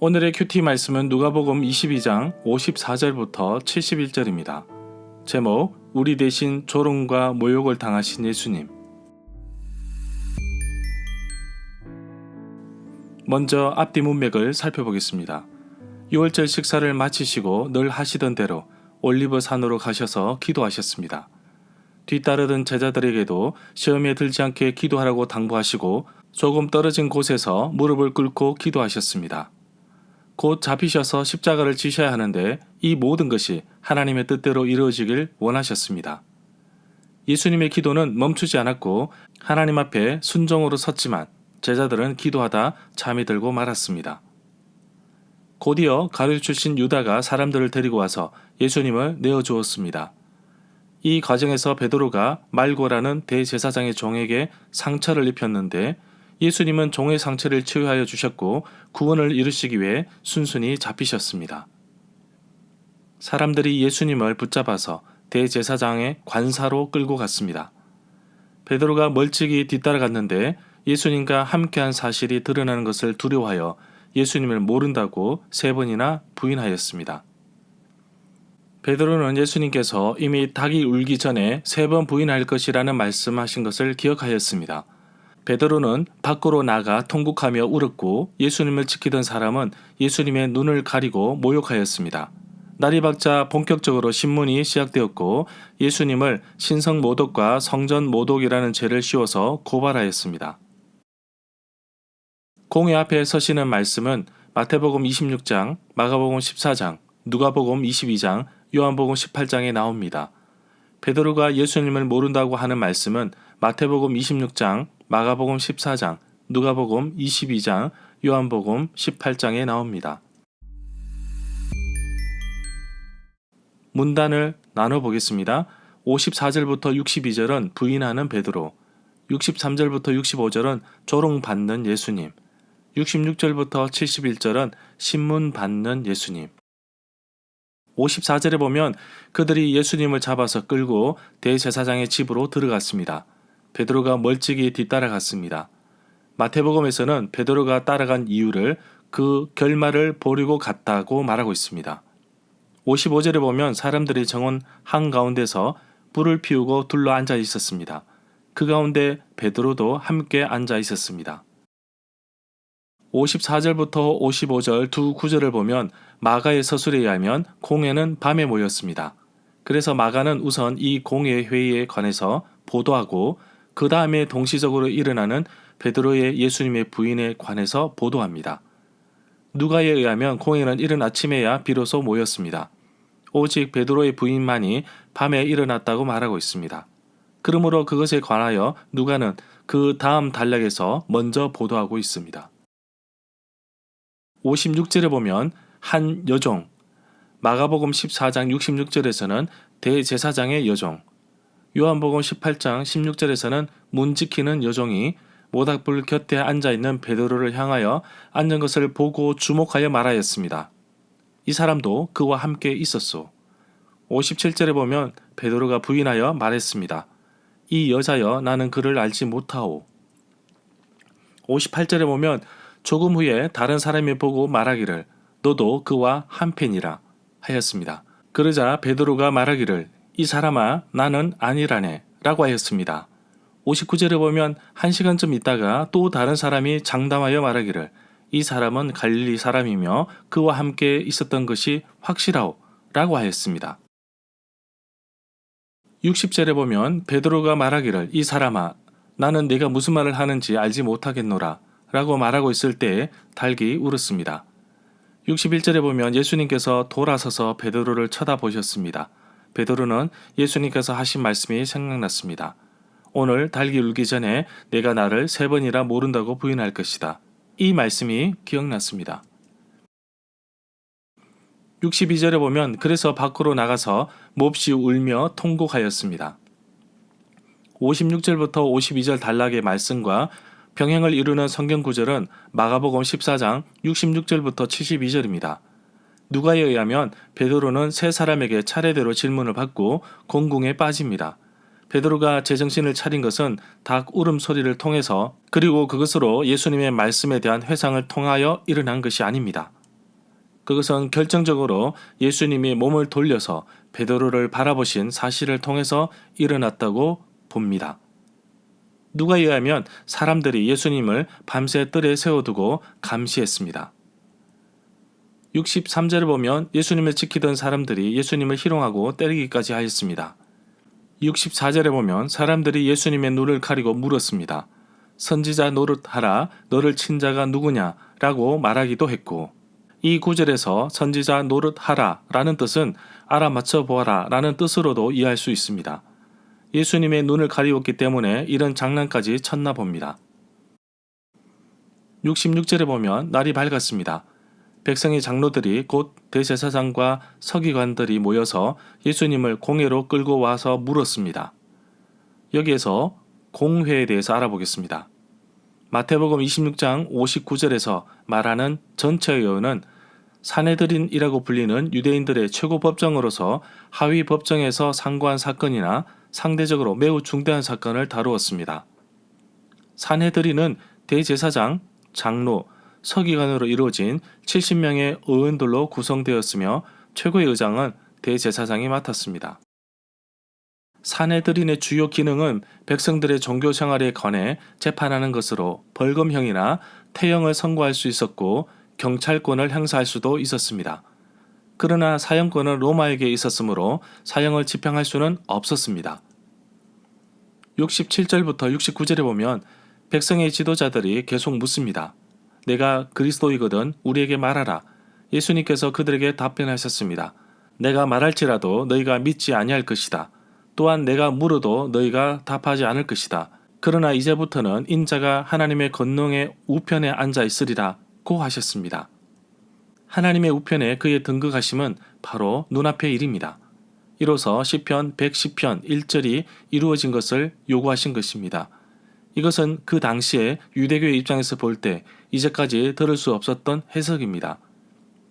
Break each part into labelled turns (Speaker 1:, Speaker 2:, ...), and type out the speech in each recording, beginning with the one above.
Speaker 1: 오늘의 큐티 말씀은 누가복음 22장 54절부터 71절입니다. 제목, 우리 대신 조롱과 모욕을 당하신 예수님. 먼저 앞뒤 문맥을 살펴보겠습니다. 6월절 식사를 마치시고 늘 하시던 대로 올리브 산으로 가셔서 기도하셨습니다. 뒤따르던 제자들에게도 시험에 들지 않게 기도하라고 당부하시고 조금 떨어진 곳에서 무릎을 꿇고 기도하셨습니다. 곧 잡히셔서 십자가를 지셔야 하는데 이 모든 것이 하나님의 뜻대로 이루어지길 원하셨습니다. 예수님의 기도는 멈추지 않았고 하나님 앞에 순종으로 섰지만 제자들은 기도하다 잠이 들고 말았습니다. 곧이어 가르치신 유다가 사람들을 데리고 와서 예수님을 내어주었습니다. 이 과정에서 베드로가 말고라는 대제사장의 종에게 상처를 입혔는데 예수님은 종의 상처를 치유하여 주셨고 구원을 이루시기 위해 순순히 잡히셨습니다. 사람들이 예수님을 붙잡아서 대제사장의 관사로 끌고 갔습니다. 베드로가 멀찍이 뒤따라갔는데 예수님과 함께한 사실이 드러나는 것을 두려워하여 예수님을 모른다고 3번이나 부인하였습니다. 베드로는 예수님께서 이미 닭이 울기 전에 3번 부인할 것이라는 말씀하신 것을 기억하였습니다. 베드로는 밖으로 나가 통곡하며 울었고 예수님을 지키던 사람은 예수님의 눈을 가리고 모욕하였습니다. 날이 밝자 본격적으로 신문이 시작되었고 예수님을 신성모독과 성전모독이라는 죄를 씌워서 고발하였습니다. 공회 앞에 서시는 말씀은 마태복음 26장, 마가복음 14장, 누가복음 22장, 요한복음 18장에 나옵니다. 베드로가 예수님을 모른다고 하는 말씀은 마태복음 26장, 마가복음 14장, 누가복음 22장, 요한복음 18장에 나옵니다. 문단을 나눠보겠습니다. 54절부터 62절은 부인하는 베드로, 63절부터 65절은 조롱받는 예수님, 66절부터 71절은 신문받는 예수님. 54절에 보면 그들이 예수님을 잡아서 끌고 대제사장의 집으로 들어갔습니다. 베드로가 멀찍이 뒤따라갔습니다. 마태복음에서는 베드로가 따라간 이유를 그 결말을 보려고 갔다고 말하고 있습니다. 55절에 보면 사람들이 정원 한가운데서 불을 피우고 둘러 앉아 있었습니다. 그 가운데 베드로도 함께 앉아 있었습니다. 54절부터 55절 두 구절을 보면 마가의 서술에 의하면 공회는 밤에 모였습니다. 그래서 마가는 우선 이 공회 회의에 관해서 보도하고 그 다음에 동시적으로 일어나는 베드로의 예수님의 부인에 관해서 보도합니다. 누가에 의하면 공회는 이른 아침에야 비로소 모였습니다. 오직 베드로의 부인만이 밤에 일어났다고 말하고 있습니다. 그러므로 그것에 관하여 누가는 그 다음 단락에서 먼저 보도하고 있습니다. 56절에 보면 한 여종, 마가복음 14장 66절에서는 대제사장의 여종, 요한복음 18장 16절에서는 문 지키는 여종이 모닥불 곁에 앉아있는 베드로를 향하여 앉은 것을 보고 주목하여 말하였습니다. 이 사람도 그와 함께 있었소. 57절에 보면 베드로가 부인하여 말했습니다. 이 여자여 나는 그를 알지 못하오. 58절에 보면 조금 후에 다른 사람이 보고 말하기를 너도 그와 한편이라 하였습니다. 그러자 베드로가 말하기를 이 사람아 나는 아니라네 라고 하였습니다. 59절에 보면 1시간쯤 있다가 또 다른 사람이 장담하여 말하기를 이 사람은 갈릴리 사람이며 그와 함께 있었던 것이 확실하오 라고 하였습니다. 60절에 보면 베드로가 말하기를 이 사람아 나는 네가 무슨 말을 하는지 알지 못하겠노라 라고 말하고 있을 때에 닭이 울었습니다. 61절에 보면 예수님께서 돌아서서 베드로를 쳐다보셨습니다. 베드로는 예수님께서 하신 말씀이 생각났습니다. 오늘 닭이 울기 전에 내가 나를 3번이나 모른다고 부인할 것이다. 이 말씀이 기억났습니다. 62절에 보면 그래서 밖으로 나가서 몹시 울며 통곡하였습니다. 56절부터 52절 단락의 말씀과 병행을 이루는 성경 구절은 마가복음 14장 66절부터 72절입니다. 누가에 의하면 베드로는 3사람에게 차례대로 질문을 받고 공궁에 빠집니다. 베드로가 제정신을 차린 것은 닭 울음소리를 통해서 그리고 그것으로 예수님의 말씀에 대한 회상을 통하여 일어난 것이 아닙니다. 그것은 결정적으로 예수님이 몸을 돌려서 베드로를 바라보신 사실을 통해서 일어났다고 봅니다. 누가에 의하면 사람들이 예수님을 밤새 뜰에 세워두고 감시했습니다. 63절을 보면 예수님을 지키던 사람들이 예수님을 희롱하고 때리기까지 하였습니다. 64절에 보면 사람들이 예수님의 눈을 가리고 물었습니다. 선지자 노릇하라, 너를 친 자가 누구냐? 라고 말하기도 했고, 이 구절에서 선지자 노릇하라 라는 뜻은 알아맞혀 보아라 라는 뜻으로도 이해할 수 있습니다. 예수님의 눈을 가리웠기 때문에 이런 장난까지 쳤나 봅니다. 66절에 보면 날이 밝았습니다. 백성의 장로들이 곧 대제사장과 서기관들이 모여서 예수님을 공회로 끌고 와서 물었습니다. 여기에서 공회에 대해서 알아보겠습니다. 마태복음 26장 59절에서 말하는 전체 의원은 산헤드린이라고 불리는 유대인들의 최고 법정으로서 하위 법정에서 상고한 사건이나 상대적으로 매우 중대한 사건을 다루었습니다. 산헤드린은 대제사장, 장로, 서기관으로 이루어진 70명의 의원들로 구성되었으며 최고의 의장은 대제사장이 맡았습니다. 산헤드린의 주요 기능은 백성들의 종교 생활에 관해 재판하는 것으로 벌금형이나 태형을 선고할 수 있었고 경찰권을 행사할 수도 있었습니다. 그러나 사형권은 로마에게 있었으므로 사형을 집행할 수는 없었습니다. 67절부터 69절에 보면 백성의 지도자들이 계속 묻습니다. 내가 그리스도이거든 우리에게 말하라. 예수님께서 그들에게 답변하셨습니다. 내가 말할지라도 너희가 믿지 아니할 것이다. 또한 내가 물어도 너희가 답하지 않을 것이다. 그러나 이제부터는 인자가 하나님의 권능의 우편에 앉아 있으리라 고 하셨습니다. 하나님의 우편에 그의 등극하심은 바로 눈앞의 일입니다. 이로써 시편 110편 1절이 이루어진 것을 요구하신 것입니다. 이것은 그 당시에 유대교의 입장에서 볼 때 이제까지 들을 수 없었던 해석입니다.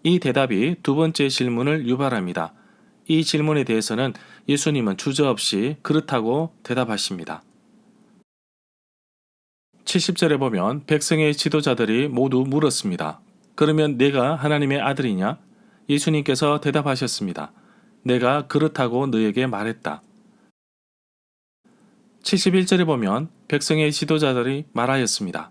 Speaker 1: 이 대답이 두 번째 질문을 유발합니다. 이 질문에 대해서는 예수님은 주저없이 그렇다고 대답하십니다. 70절에 보면 백성의 지도자들이 모두 물었습니다. 그러면 내가 하나님의 아들이냐? 예수님께서 대답하셨습니다. 내가 그렇다고 너에게 말했다. 71절에 보면 백성의 지도자들이 말하였습니다.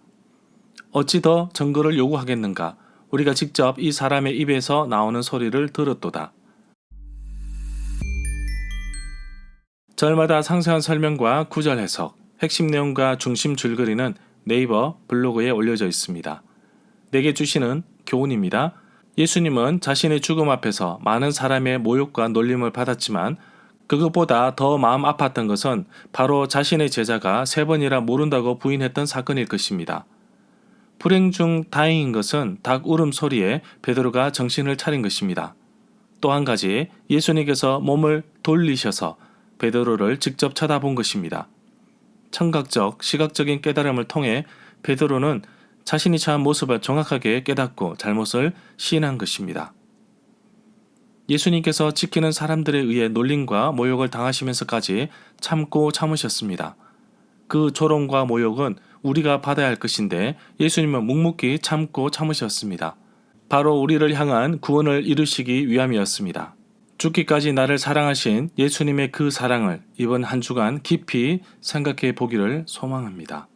Speaker 1: 어찌 더 증거를 요구하겠는가? 우리가 직접 이 사람의 입에서 나오는 소리를 들었도다. 절마다 상세한 설명과 구절 해석, 핵심 내용과 중심 줄거리는 네이버 블로그에 올려져 있습니다. 내게 주시는 교훈입니다. 예수님은 자신의 죽음 앞에서 많은 사람의 모욕과 놀림을 받았지만 그것보다 더 마음 아팠던 것은 바로 자신의 제자가 3번이나 모른다고 부인했던 사건일 것입니다. 불행 중 다행인 것은 닭 울음소리에 베드로가 정신을 차린 것입니다. 또 한 가지 예수님께서 몸을 돌리셔서 베드로를 직접 쳐다본 것입니다. 청각적, 시각적인 깨달음을 통해 베드로는 자신이 처한 모습을 정확하게 깨닫고 잘못을 시인한 것입니다. 예수님께서 지키는 사람들에 의해 놀림과 모욕을 당하시면서까지 참고 참으셨습니다. 그 조롱과 모욕은 우리가 받아야 할 것인데 예수님은 묵묵히 참고 참으셨습니다. 바로 우리를 향한 구원을 이루시기 위함이었습니다. 죽기까지 나를 사랑하신 예수님의 그 사랑을 이번 한 주간 깊이 생각해 보기를 소망합니다.